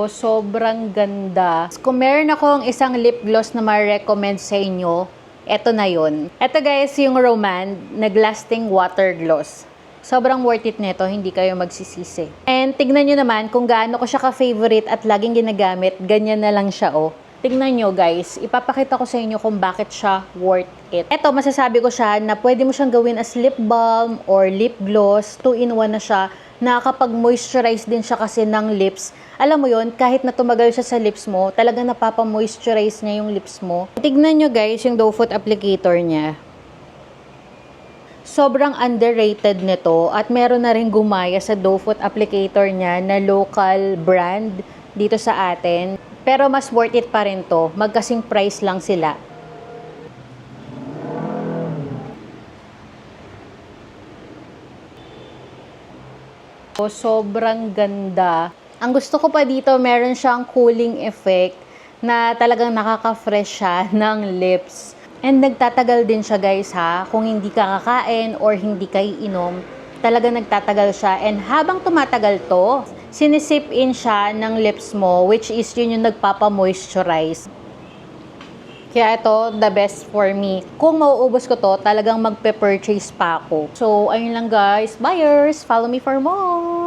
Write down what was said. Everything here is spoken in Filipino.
Sobrang ganda. Kung meron akong isang lip gloss na ma-recommend sa inyo, eto na yun. Eto guys, yung Roman nag-lasting water gloss. Sobrang worth it nito, hindi kayo magsisisi. And tignan nyo naman kung gaano ko siya ka-favorite at laging ginagamit, ganyan na lang siya oh. Tignan nyo guys, ipapakita ko sa inyo kung bakit siya worth it. Eto, masasabi ko siya na pwede mo siyang gawin as lip balm or lip gloss. 2-in-1 na siya. Nakakapag-moisturize din siya kasi ng lips. Alam mo yon, kahit na tumagal siya sa lips mo, talagang napapa-moisturize niya yung lips mo. Tignan nyo guys yung Doe Foot applicator niya. Sobrang underrated nito at meron na rin gumaya sa Doe Foot applicator niya na local brand dito sa atin. Pero mas worth it pa rin to. Magkasing price lang sila. Sobrang ganda. Ang gusto ko pa dito, meron siyang cooling effect na talagang nakaka-fresh siya ng lips. And nagtatagal din siya guys ha. Kung hindi ka kakain or hindi ka iinom, talagang nagtatagal siya. And habang tumatagal to, sinisip in siya ng lips mo, which is yun yung nagpapa-moisturize. Kaya ito, the best for me. Kung mauubos ko to, talagang magpe-purchase pa ako. So, ayun lang guys. Buyers, follow me for more!